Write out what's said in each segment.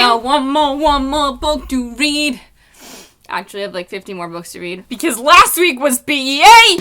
got one more book to read. Actually, I have like 50 more books to read because last week was BEA!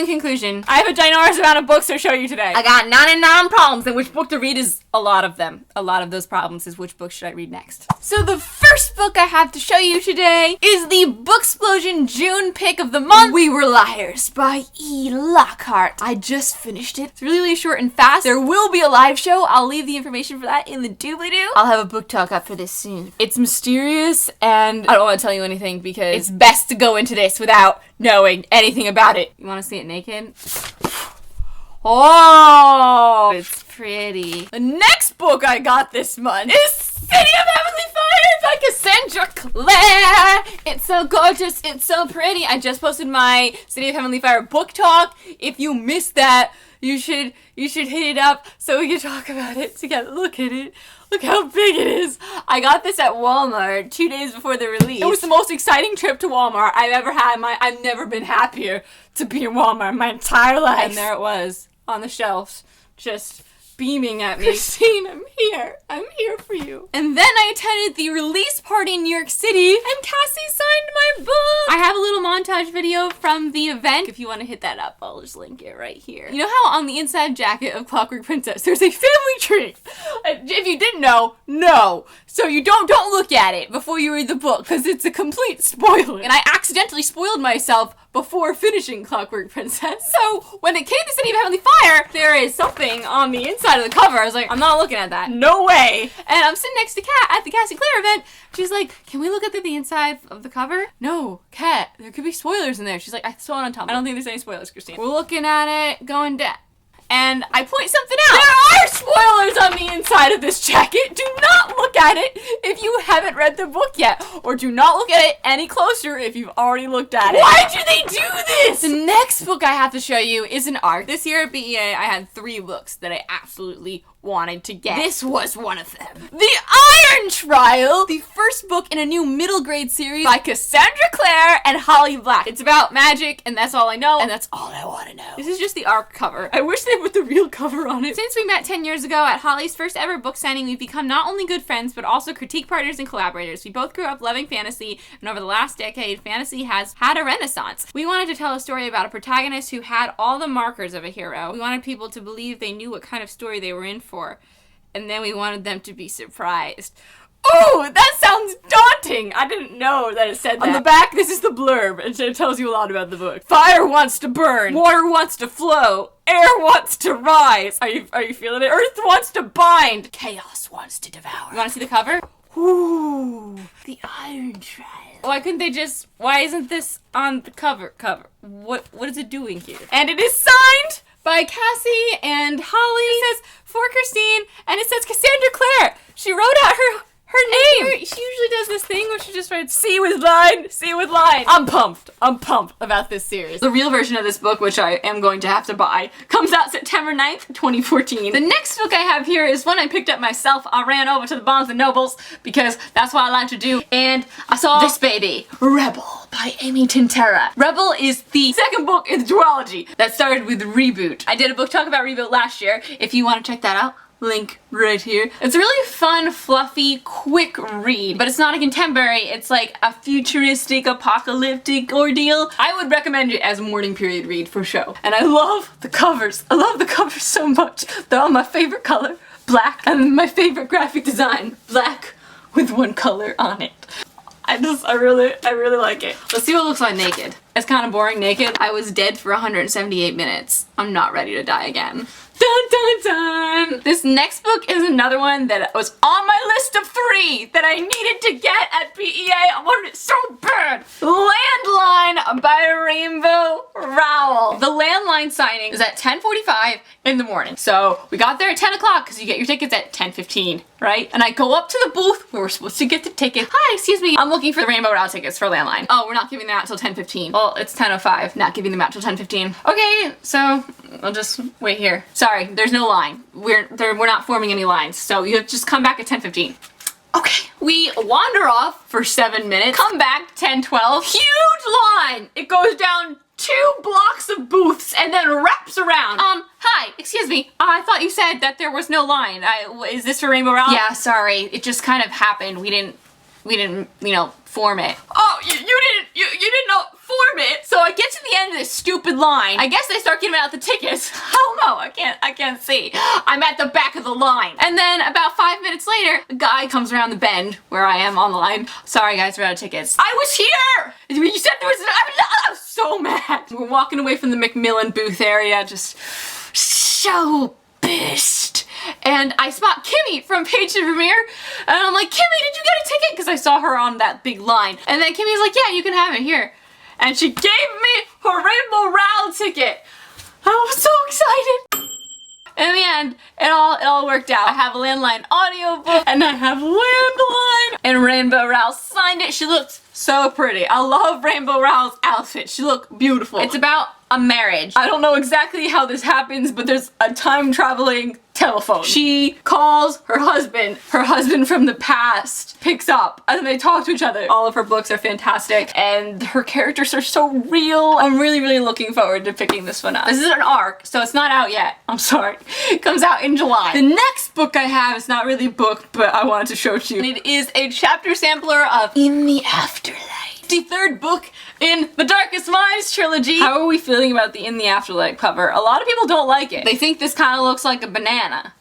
Conclusion. I have a ginormous amount of books to show you today. I got 99 problems, and which book to read is a lot of them. A lot of those problems is which book should I read next. So the first book I have to show you today is the Booksplosion June pick of the month, We Were Liars by E. Lockhart. I just finished it. It's really, really short and fast. There will be a live show. I'll leave the information for that in the doobly-doo. I'll have a book talk up for this soon. It's mysterious, and I don't want to tell you anything because it's best to go into this without knowing anything about it. You want to see it naked? Oh, it's pretty. The next book I got this month is City of Heavenly Fire by Cassandra Clare. It's so gorgeous. It's so pretty. I just posted my City of Heavenly Fire book talk. If you missed that, you should hit it up so we can talk about it together. Look at it. Look how big it is. I got this at Walmart 2 days before the release. It was the most exciting trip to Walmart I've ever had. I've never been happier to be in Walmart my entire life. And there it was on the shelves, just beaming at me. Christine, I'm here. I'm here for you. And then I attended the release party in New York City, and Cassie signed my book. I have a little montage video from the event. If you want to hit that up, I'll just link it right here. You know how on the inside jacket of Clockwork Princess, there's a family tree? If you didn't know, no. So you don't look at it before you read the book, because it's a complete spoiler. And I accidentally spoiled myself before finishing Clockwork Princess. So when it came to City of Heavenly Fire, there is something on the inside of the cover. I was like, I'm not looking at that. No way. And I'm sitting next to Kat at the Cassie Clare event. She's like, can we look at the inside of the cover? No, Kat, there could be spoilers in there. She's like, I saw it on Tumblr. I don't think there's any spoilers, Christine. We're looking at it, going down. And I point something out. There are spoilers on the inside of this jacket. Do not look at it if you haven't read the book yet. Or do not look at it any closer if you've already looked at it. Why do they do this? The next book I have to show you is an ARC. This year at BEA, I had 3 books that I absolutely wanted to get. This was one of them. The Iron Trial, the first book in a new middle grade series by Cassandra Clare and Holly Black. It's about magic, and that's all I know, and that's all I want to know. This is just the ARC cover. I wish they put the real cover on it. Since we met 10 years ago at Holly's first ever book signing, we've become not only good friends, but also critique partners and collaborators. We both grew up loving fantasy, and over the last decade, fantasy has had a renaissance. We wanted to tell a story about a protagonist who had all the markers of a hero. We wanted people to believe they knew what kind of story they were in for, and then we wanted them to be surprised. Oh, that sounds daunting! I didn't know that it said that. On the back, this is the blurb, and it tells you a lot about the book. Fire wants to burn, water wants to flow, air wants to rise. Are you feeling it? Earth wants to bind, chaos wants to devour. You wanna see the cover? Ooh, the Iron Trial. Why couldn't they just, why isn't this on the cover? What is it doing here? And it is signed by Cassie and Holly. It says, for Christine, and it says Cassandra Clare. She wrote out her name. She usually does this thing where she just writes C with line, C with line. I'm pumped. I'm pumped about this series. The real version of this book, which I am going to have to buy, comes out September 9th, 2014. The next book I have here is one I picked up myself. I ran over to the Barnes & Nobles because that's what I like to do, and I saw this baby, Rebel by Amy Tintera. Rebel is the second book in the duology that started with Reboot. I did a book talk about Reboot last year. If you want to check that out, link right here. It's a really fun, fluffy, quick read, but it's not a contemporary. It's like a futuristic, apocalyptic ordeal. I would recommend it as a morning period read for sure. And I love the covers. I love the covers so much. They're all my favorite color, black, and my favorite graphic design, black with one color on it. I really like it. Let's see what it looks like naked. It's kind of boring naked. I was dead for 178 minutes. I'm not ready to die again. Dun dun dun! This next book is another one that was on my list of 3 that I needed to get at BEA. I wanted it so bad. Landline by Rainbow Rowell. The Landline signing is at 10:45 in the morning. So we got there at 10 o'clock because you get your tickets at 10:15, right? And I go up to the booth where we're supposed to get the tickets. Hi, excuse me. I'm looking for the Rainbow Rowell tickets for Landline. Oh, we're not giving them out till 10:15. Well, it's 10:05. Not giving them out till 10:15. Okay, so I'll just wait here. Sorry, there's no line. We're not forming any lines, so you have to just come back at 10:15. Okay, we wander off for 7 minutes, come back 10:12. Huge line! It goes down 2 blocks of booths and then wraps around. Hi, excuse me. I thought you said that there was no line. Is this for Rainbow Rowell? Yeah, sorry. It just kind of happened. We didn't, you know, form it. Oh, you did not form it. So I get to the end of this stupid line. I guess they start giving out the tickets. I don't know. I can't see. I'm at the back of the line. And then about 5 minutes later, a guy comes around the bend where I am on the line. Sorry guys, we're out of tickets. I was here! You said there was, I was so mad. We're walking away from the Macmillan booth area, just so pissed. And I spot Kimmy from Page to Premiere, and I'm like, Kimmy, did you get a ticket? Because I saw her on that big line. And then Kimmy's like, yeah, you can have it here. And she gave me her Rainbow Rowell ticket. I was so excited. In the end, it all worked out. I have a Landline audiobook, and I have Landline. And Rainbow Rowell signed it. She looked so pretty. I love Rainbow Rowell's outfit. She looked beautiful. It's about a marriage. I don't know exactly how this happens, but there's a time-traveling telephone. She calls her husband from the past picks up, and they talk to each other. All of her books are fantastic, and her characters are so real. I'm really looking forward to picking this one up. This is an arc, so it's not out yet. I'm sorry. It comes out in July. The next book I have is not really a book, but I wanted to show it to you. And it is a chapter sampler of In the Afterlight. The 3rd book in the Darkest Minds trilogy. How are we feeling about the In the Afterlight cover? A lot of people don't like it. They think this kind of looks like a banana.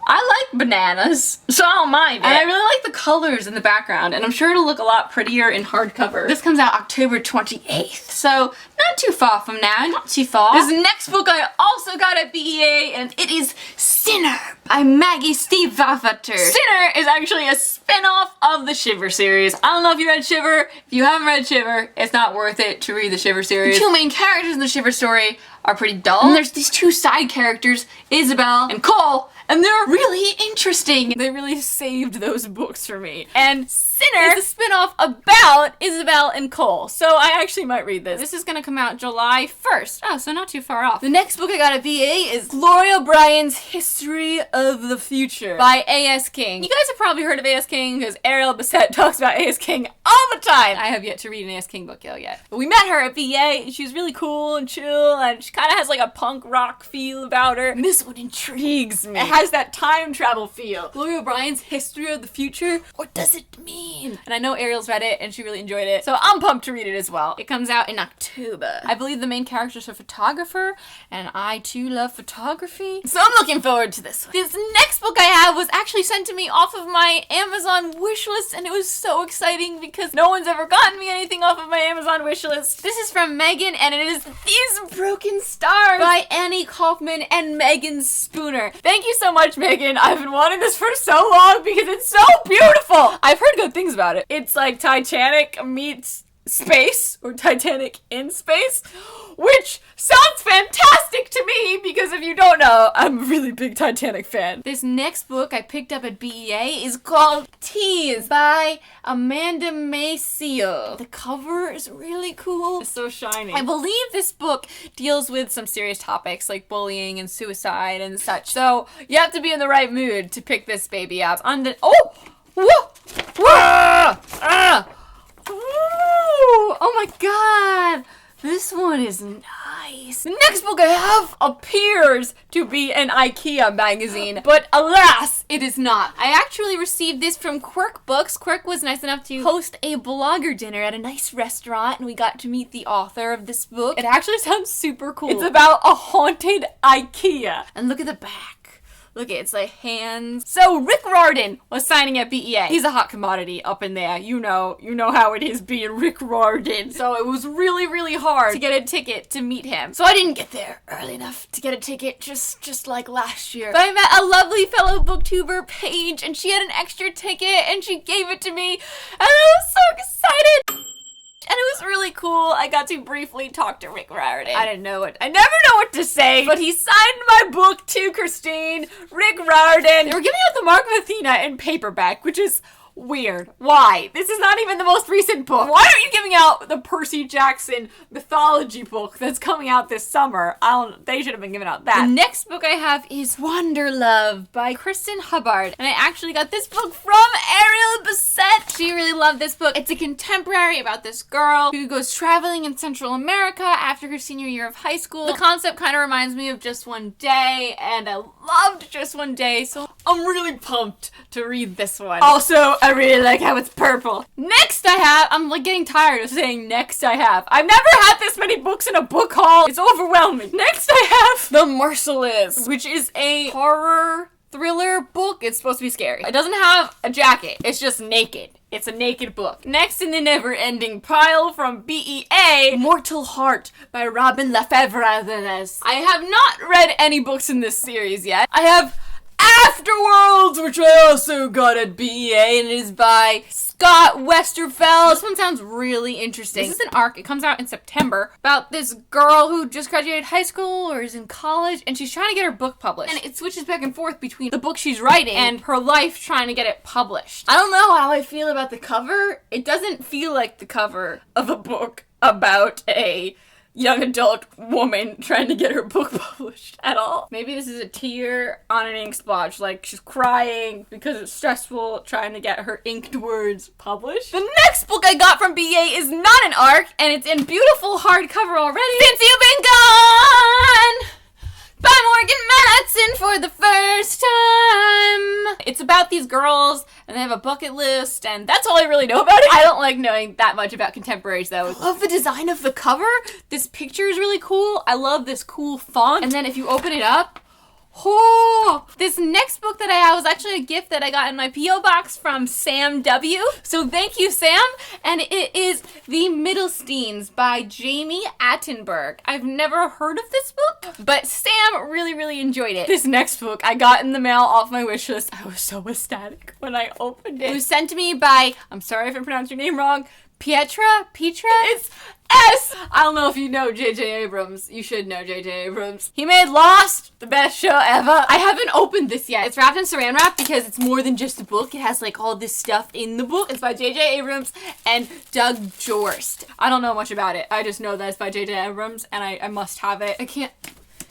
I like bananas, so I don't mind it. And I really like the colors in the background, and I'm sure it'll look a lot prettier in hardcover. This comes out October 28th, so not too far from now, not too far. This next book I also got at BEA, and it is Sinner by Maggie Stiefvater. Sinner is actually a spin-off of the Shiver series. I don't know if you read Shiver. If you haven't read Shiver, it's not worth it to read the Shiver series. The 2 main characters in the Shiver story are pretty dull. And there's these 2 side characters, Isabel and Cole, and they're really interesting. They really saved those books for me. And Sinner is a spin-off about Isabel and Cole, so I actually might read this. This is gonna come out July 1st. Oh, so not too far off. The next book I got at BA is Gloria O'Brien's History of the Future by A.S. King. You guys have probably heard of A.S. King because Ariel Bissett talks about A.S. King all the time. I have yet to read an A.S. King book yet. But we met her at BA, and she was really cool and chill, and she kind of has like a punk rock feel about her. And this one intrigues me. It has that time travel feel. Gloria O'Brien's History of the Future? What does it mean? And I know Ariel's read it, and she really enjoyed it, so I'm pumped to read it as well. It comes out in October. I believe the main character is a photographer, and I too love photography, so I'm looking forward to this one. This next book I have was actually sent to me off of my Amazon wishlist, and it was so exciting because no one's ever gotten me anything off of my Amazon wishlist. This is from Megan, and it is These Broken Stars by Annie Kaufman and Megan Spooner. Thank you so much, Megan. I've been wanting this for so long because it's so beautiful. I've heard good things about it. It's like Titanic meets space, or Titanic in space, which sounds fantastic to me because if you don't know, I'm a really big Titanic fan. This next book I picked up at BEA is called TEASE by Amanda Maciel. The cover is really cool. It's so shiny. I believe this book deals with some serious topics like bullying and suicide and such. So you have to be in the right mood to pick this baby up. Oh! Whoa! Whoa! Ooh, oh my god! This one is nice. The next book I have appears to be an IKEA magazine, but alas, it is not. I actually received this from Quirk Books. Quirk was nice enough to host a blogger dinner at a nice restaurant, and we got to meet the author of this book. It actually sounds super cool. It's about a haunted IKEA. And look at the back. Look, it's like hands. So Rick Riordan was signing at BEA. He's a hot commodity up in there. You know how it is being Rick Riordan. So it was really, really hard to get a ticket to meet him. So I didn't get there early enough to get a ticket, just like last year. But I met a lovely fellow booktuber, Paige, and she had an extra ticket and she gave it to me. And I was so excited. And it was really cool. I got to briefly talk to Rick Riordan. I never know what to say, but he signed my book too, Christine. Rick Riordan. They were giving out the Mark of Athena in paperback, which is weird. Why? This is not even the most recent book. Why aren't you giving out the Percy Jackson mythology book that's coming out this summer? They should have been giving out that. The next book I have is WANDERLOVE by Kristen Hubbard. And I actually got this book from Ariel Bissett. She really loved this book. It's a contemporary about this girl who goes traveling in Central America after her senior year of high school. The concept kind of reminds me of Just One Day, and I loved Just One Day, so I'm really pumped to read this one. Also, I really like how it's purple. Next I have, I'm like getting tired of saying next I have. I've never had this many books in a book haul. It's overwhelming. Next I have The MERCILESS, which is a horror thriller book. It's supposed to be scary. It doesn't have a jacket. It's just naked. It's a naked book. Next in the never-ending pile from BEA, Mortal Heart by Robin Lefebvre. I have not read any books in this series yet. I have AFTERWORLDS, which I also got at BEA, and it is by Scott Westerfeld. This one sounds really interesting. This is an arc. It comes out in September about this girl who just graduated high school or is in college, and she's trying to get her book published. And it switches back and forth between the book she's writing and her life trying to get it published. I don't know how I feel about the cover. It doesn't feel like the cover of a book about a young adult woman trying to get her book published at all. Maybe this is a tear on an ink splotch, like she's crying because it's stressful trying to get her inked words published. The next book I got from BA is not an arc, and it's in beautiful hardcover already. Since You've Been Gone! By Morgan Matson for the first time. It's about these girls, and they have a bucket list, and that's all I really know about it. I don't like knowing that much about contemporaries, though. I love the design of the cover. This picture is really cool. I love this cool font. And then if you open it up, oh, this next book that I have was actually a gift that I got in my P.O. box from Sam W. So thank you, Sam. And it is The Middlesteins by Jamie Attenberg. I've never heard of this book, but Sam really, really enjoyed it. This next book I got in the mail off my wish list. I was so ecstatic when I opened it. It was sent to me by, I'm sorry if I pronounced your name wrong, Petra? It's S! I don't know if you know J.J. Abrams. You should know J.J. Abrams. He made Lost, the best show ever. I haven't opened this yet. It's wrapped in saran wrap because it's more than just a book. It has like all this stuff in the book. It's by J.J. Abrams and Doug Jorst. I don't know much about it. I just know that it's by J.J. Abrams and I must have it. I can't...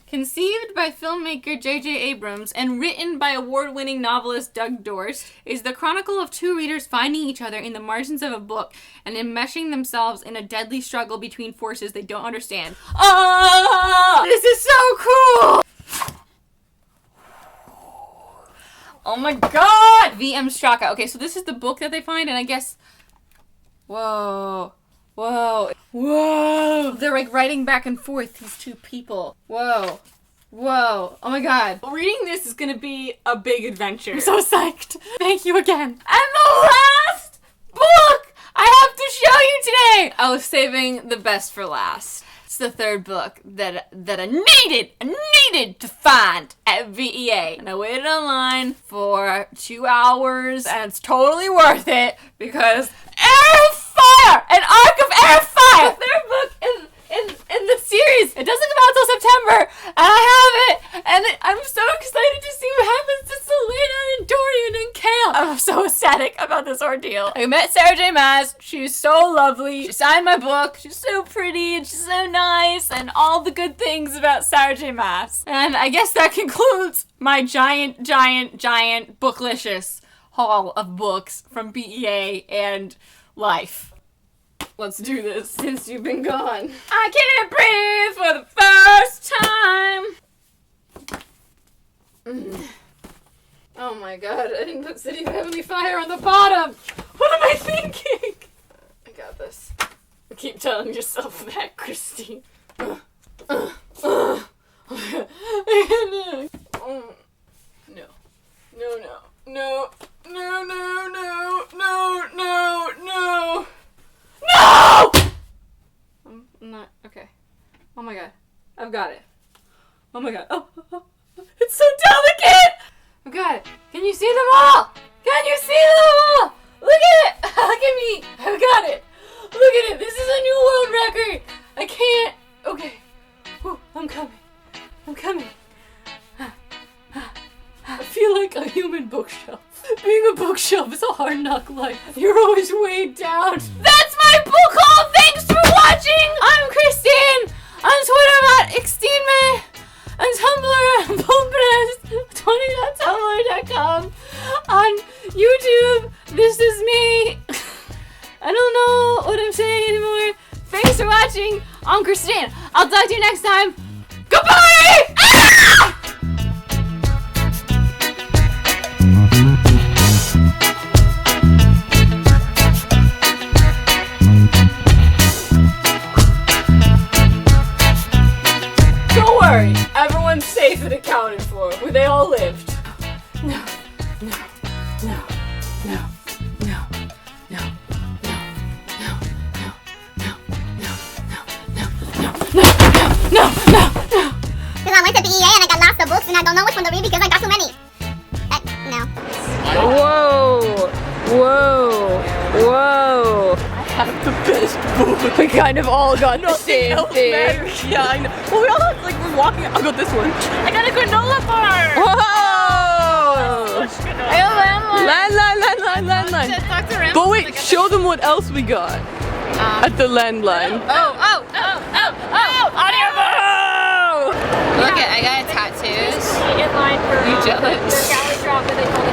Conceived by filmmaker J.J. Abrams and written by award-winning novelist Doug Dorst, is the chronicle of two readers finding each other in the margins of a book and enmeshing themselves in a deadly struggle between forces they don't understand. Oh, this is so cool! Oh my god! V.M. Straka. Okay, so this is the book that they find, and I guess... Whoa. Whoa. Whoa. They're like writing back and forth, these two people. Whoa. Whoa. Oh my god. Reading this is gonna be a big adventure. I'm so psyched. Thank you again. And the last book I have to show you today. I was saving the best for last. It's the third book that I needed to find at VEA. And I waited online for 2 hours, and it's totally worth it because Fire! An Arc of Air Fire! The third book in the series. It doesn't come out till September, and I have it, ecstatic about this ordeal. I met Sarah J. Maas. She's so lovely. She signed my book. She's so pretty and she's so nice and all the good things about Sarah J. Maas. And I guess that concludes my giant Booklicious haul of books from BEA and life. Let's do this since you've been gone. I can't breathe for the first time. Oh my god, I didn't put City of Heavenly Fire on the bottom. What am I thinking? I got this. Keep telling yourself that, Christine. No. I'm not, okay. Oh my god. I've got it. Oh my god. Oh, it's so delicate! I've got it. Can you see them all? Can you see them all? Look at it! Look at me! I've got it! Look at it! This is a new world record! I can't... Okay. Whew, I'm coming. I'm coming. I feel like a human bookshelf. Being a bookshelf is a hard knock life. You're always weighed down. That's my book haul! Thanks for watching! I'm Christine! On Twitter I'm @Xtine. On Tumblr I'm Bookpress20.tumblr.com. On YouTube, this is me. I don't know what I'm saying anymore. Thanks for watching. I'm Christine. I'll talk to you next time. Goodbye! Ah! Don't worry, everyone's safe and accounted for, where they all lived. No. Because I went to BEA and I got lots of books and I don't know which one to read because I got too many. No. Whoa. I have the best book. We kind of all got the same thing. Yeah, I know. Well, we all have, like, we're walking. I got this one. I got a granola bar. Whoa! I got Landline. But wait, show them what else we got at the landline. Audiobook. Look at, I got tattoos. In line for You jealous? gallery drop where they told